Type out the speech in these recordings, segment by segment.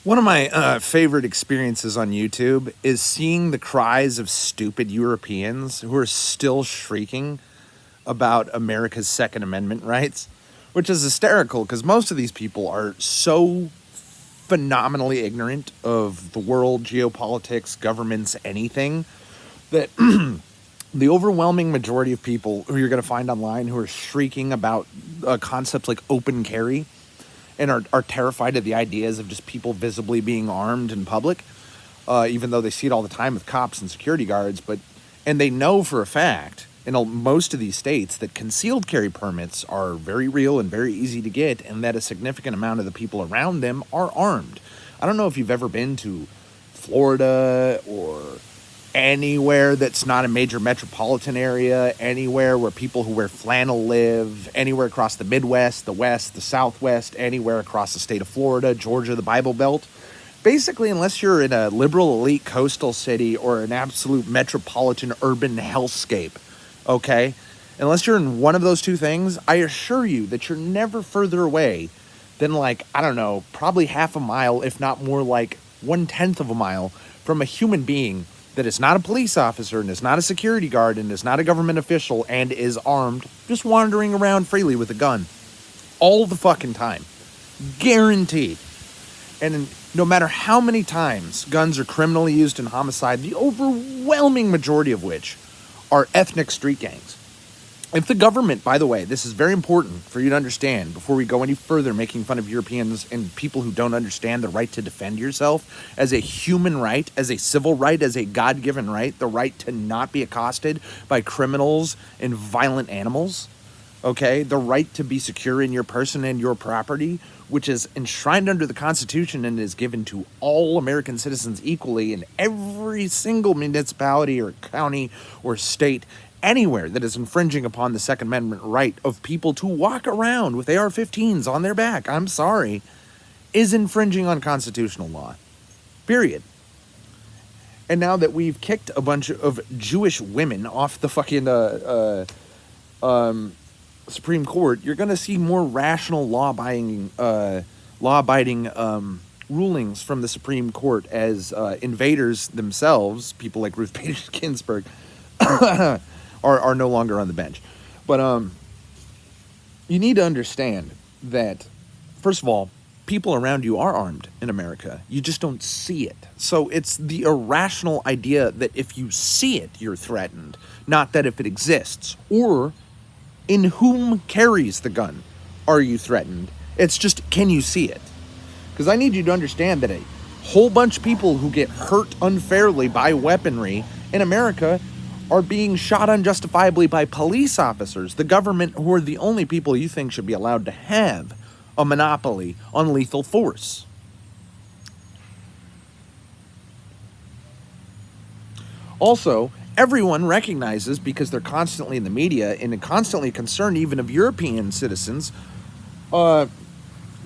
One of my favorite experiences on YouTube is seeing the cries of stupid Europeans who are still shrieking about America's Second Amendment rights, which is hysterical because most of these people are so phenomenally ignorant of the world, geopolitics, governments, anything, that the overwhelming majority of people who you're going to find online who are shrieking about concepts like open carry and are terrified of the ideas of just people visibly being armed in public, even though they see it all the time with cops and security guards. And they know for a fact in most of these states that concealed carry permits are very real and very easy to get, and that a significant amount of the people around them are armed. I don't know if you've ever been to Florida or anywhere that's not a major metropolitan area, anywhere where people who wear flannel live, anywhere across the Midwest, the West, the Southwest, anywhere across the state of Florida, Georgia, the Bible Belt. Basically, unless you're in a liberal elite coastal city or an absolute metropolitan urban hellscape, okay? Unless you're in one of those two things, I assure you that you're never further away than, like, I don't know, probably half a mile, if not more like 1/10 of a mile from a human being that is not a police officer and is not a security guard and is not a government official and is armed, just wandering around freely with a gun. All the fucking time. Guaranteed. And no matter how many times guns are criminally used in homicide, the overwhelming majority of which are ethnic street gangs. If the government, by the way, this is very important for you to understand before we go any further making fun of Europeans and people who don't understand the right to defend yourself as a human right, as a civil right, as a God-given right, the right to not be accosted by criminals and violent animals, okay? The right to be secure in your person and your property, which is enshrined under the Constitution and is given to all American citizens equally in every single municipality or county or state anywhere that is infringing upon the Second Amendment right of people to walk around with AR-15s on their back, I'm sorry, is infringing on constitutional law. Period. And now that we've kicked a bunch of Jewish women off the fucking Supreme Court, you're going to see more rational law-abiding rulings from the Supreme Court as invaders themselves, people like Ruth Bader Ginsburg, are no longer on the bench. But you need to understand that, first of all, people around you are armed in America. You just don't see it. So it's the irrational idea that if you see it, you're threatened, not that if it exists. Or in whom carries the gun are you threatened? It's just, can you see it? Because I need you to understand that a whole bunch of people who get hurt unfairly by weaponry in America are being shot unjustifiably by police officers, the government, who are the only people you think should be allowed to have a monopoly on lethal force. Also, everyone recognizes, because they're constantly in the media and constantly concerned even of European citizens, that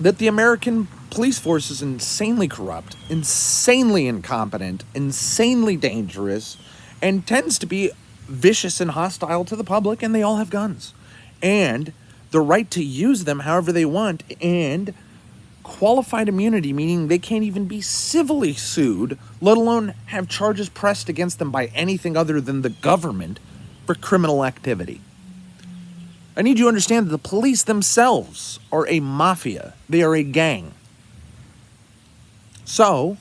the American police force is insanely corrupt, insanely incompetent, insanely dangerous, and tends to be vicious and hostile to the public, and they all have guns. And the right to use them however they want, and qualified immunity, meaning they can't even be civilly sued, let alone have charges pressed against them by anything other than the government for criminal activity. I need you to understand that the police themselves are a mafia. They are a gang. So,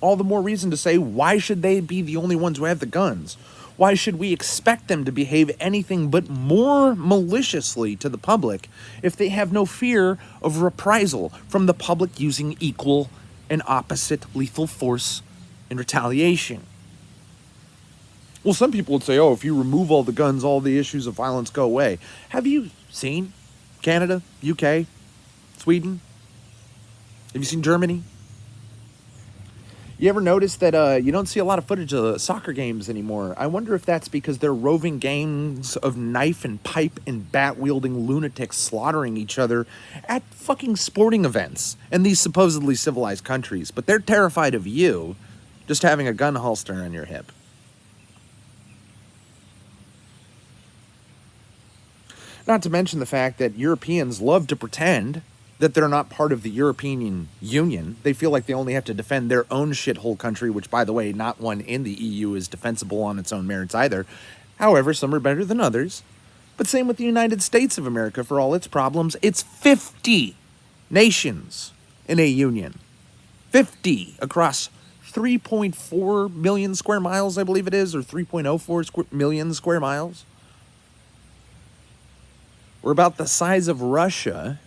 all the more reason to say, why should they be the only ones who have the guns? Why should we expect them to behave anything but more maliciously to the public if they have no fear of reprisal from the public using equal and opposite lethal force in retaliation? Well, some people would say, oh, if you remove all the guns, all the issues of violence go away. Have you seen Canada, UK, Sweden? Have you seen Germany? You ever notice that you don't see a lot of footage of soccer games anymore? I wonder if that's because they're roving gangs of knife and pipe and bat-wielding lunatics slaughtering each other at fucking sporting events in these supposedly civilized countries. But they're terrified of you just having a gun holster on your hip. Not to mention the fact that Europeans love to pretend that they're not part of the European Union. They feel like they only have to defend their own shithole country, which, by the way, not one in the EU is defensible on its own merits either. However, some are better than others. But same with the United States of America for all its problems. It's 50 nations in a union. 50 across 3.4 million square miles, I believe it is, or 3.04 million square miles. We're about the size of Russia,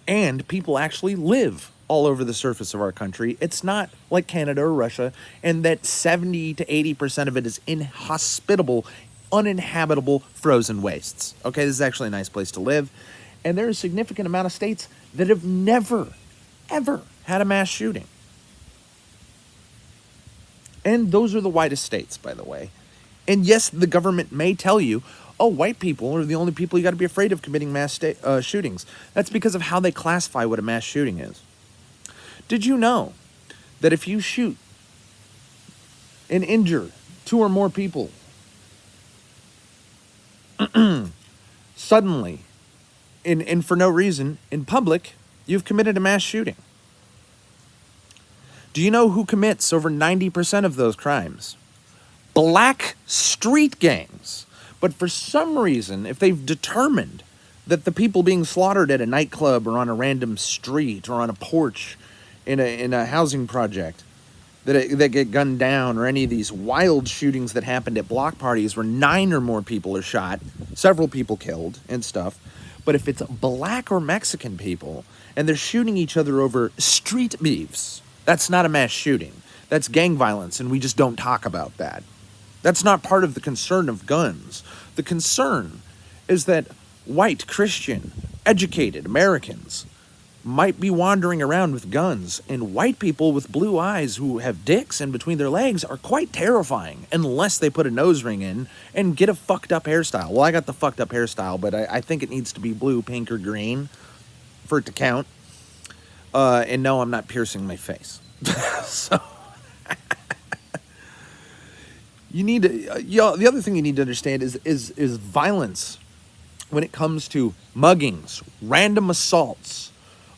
and people actually live all over the surface of our country. It's not like Canada or Russia, and that 70 to 80% of it is inhospitable, uninhabitable, frozen wastes. Okay, this is actually a nice place to live, and there's a significant amount of states that have never, ever had a mass shooting. And those are the whitest states, by the way. And yes, the government may tell you, oh, white people are the only people you got to be afraid of committing mass shootings. That's because of how they classify what a mass shooting is. Did you know that if you shoot and injure 2 or more people, suddenly, and for no reason, in public, you've committed a mass shooting? Do you know who commits over 90% of those crimes? Black street gangs. But for some reason, if they've determined that the people being slaughtered at a nightclub or on a random street or on a porch in a housing project that get gunned down, or any of these wild shootings that happened at block parties where 9 or more people are shot, several people killed and stuff. But if it's black or Mexican people and they're shooting each other over street beefs, that's not a mass shooting. That's gang violence, and we just don't talk about that. That's not part of the concern of guns. The concern is that white, Christian, educated Americans might be wandering around with guns, and white people with blue eyes who have dicks in between their legs are quite terrifying unless they put a nose ring in and get a fucked up hairstyle. Well, I got the fucked up hairstyle, but I think it needs to be blue, pink, or green for it to count. And no, I'm not piercing my face. So you need to, the other thing you need to understand is violence when it comes to muggings, random assaults,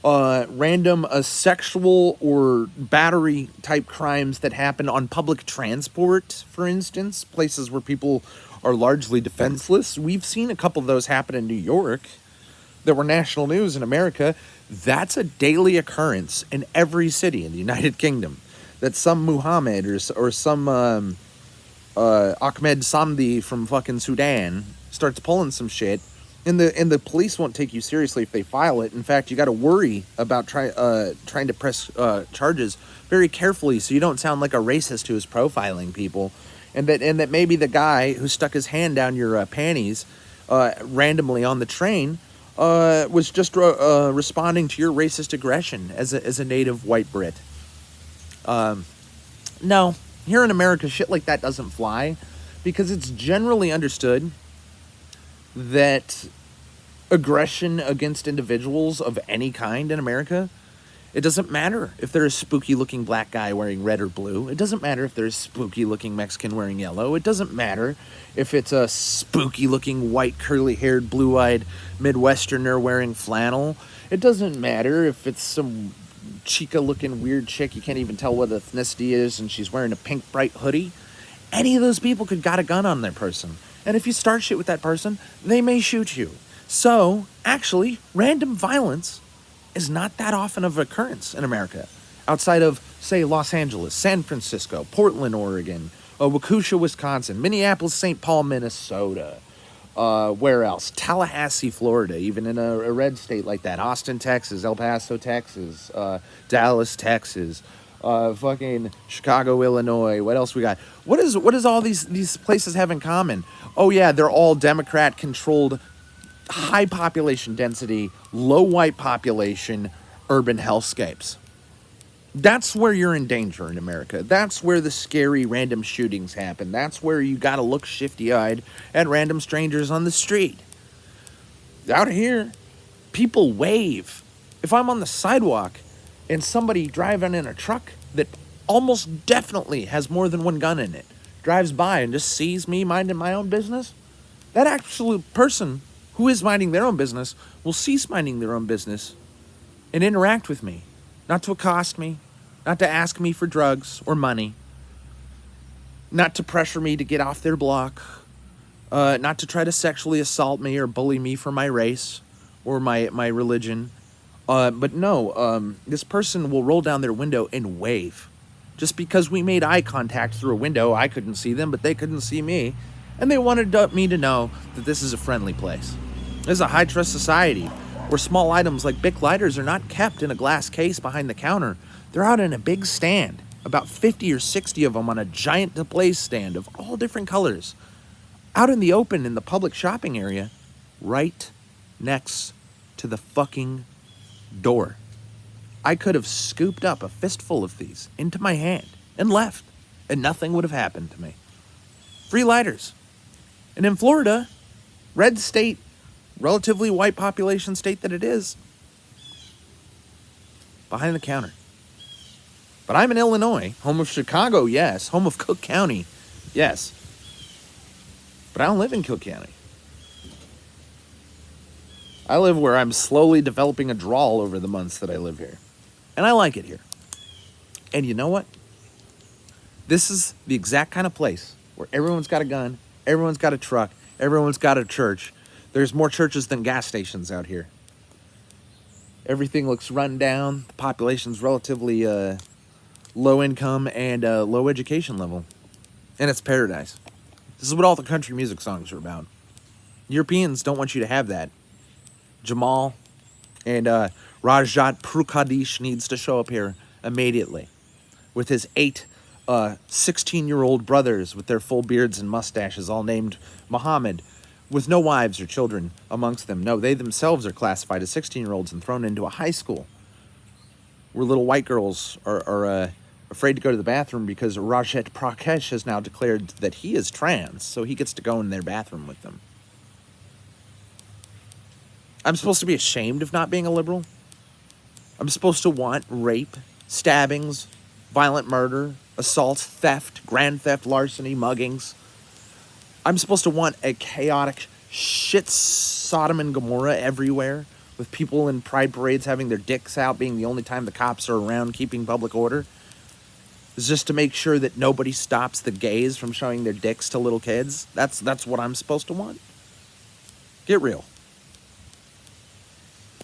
random sexual or battery type crimes that happen on public transport, for instance, places where people are largely defenseless. We've seen a couple of those happen in New York that were national news in America. That's a daily occurrence in every city in the United Kingdom. That some Muhammad or some Ahmed Samdi from fucking Sudan starts pulling some shit, and the police won't take you seriously if they file it. In fact, you got to worry about trying to press charges very carefully so you don't sound like a racist who is profiling people, and that maybe the guy who stuck his hand down your panties randomly on the train was just responding to your racist aggression as a native white Brit. No, here in America, shit like that doesn't fly, because it's generally understood that aggression against individuals of any kind in America, it doesn't matter if they're a spooky-looking black guy wearing red or blue. It doesn't matter if they're a spooky-looking Mexican wearing yellow. It doesn't matter if it's a spooky-looking white, curly-haired, blue-eyed Midwesterner wearing flannel. It doesn't matter if it's some chica-looking weird chick you can't even tell what ethnicity is and she's wearing a pink, bright hoodie. Any of those people could got a gun on their person. And if you start shit with that person, they may shoot you. So, actually, random violence is not that often of an occurrence in America. Outside of, say, Los Angeles, San Francisco, Portland, Oregon, Waukesha, Wisconsin, Minneapolis, St. Paul, Minnesota. Where else? Tallahassee, Florida, even in a red state like that. Austin, Texas, El Paso, Texas, Dallas, Texas, fucking Chicago, Illinois. What else we got? What does all these places have in common? Oh yeah, they're all Democrat-controlled, high population density, low white population, urban hellscapes. That's where you're in danger in America. That's where the scary random shootings happen. That's where you gotta look shifty-eyed at random strangers on the street. Out here, people wave. If I'm on the sidewalk and somebody driving in a truck that almost definitely has more than one gun in it drives by and just sees me minding my own business, that absolute person who is minding their own business will cease minding their own business and interact with me, not to accost me, not to ask me for drugs or money, not to pressure me to get off their block, not to try to sexually assault me or bully me for my race or my religion. But no, this person will roll down their window and wave. Just because we made eye contact through a window, I couldn't see them, but they couldn't see me. And they wanted me to know that this is a friendly place. This is a high-trust society where small items like Bic lighters are not kept in a glass case behind the counter. They're out in a big stand, about 50 or 60 of them on a giant display stand of all different colors, out in the open in the public shopping area, right next to the fucking door. I could have scooped up a fistful of these into my hand and left, and nothing would have happened to me. Free lighters. And in Florida, red state, relatively white population state that it is, behind the counter. But I'm in Illinois, home of Chicago, yes. Home of Cook County, yes. But I don't live in Cook County. I live where I'm slowly developing a drawl over the months that I live here. And I like it here. And you know what? This is the exact kind of place where everyone's got a gun, everyone's got a truck, everyone's got a church. There's more churches than gas stations out here. Everything looks run down. The population's relatively low income and low education level. And it's paradise. This is what all the country music songs are about. Europeans don't want you to have that. Jamal and Rajat Prukadish needs to show up here immediately with his 8 16-year-old brothers with their full beards and mustaches, all named Muhammad, with no wives or children amongst them. No, they themselves are classified as 16-year-olds and thrown into a high school where little white girls are afraid to go to the bathroom because Rajat Prakash has now declared that he is trans, so he gets to go in their bathroom with them. I'm supposed to be ashamed of not being a liberal? I'm supposed to want rape, stabbings, violent murder, assault, theft, grand theft, larceny, muggings. I'm supposed to want a chaotic shit Sodom and Gomorrah everywhere, with people in pride parades having their dicks out being the only time the cops are around keeping public order. It's just to make sure that nobody stops the gays from showing their dicks to little kids. That's what I'm supposed to want? Get real.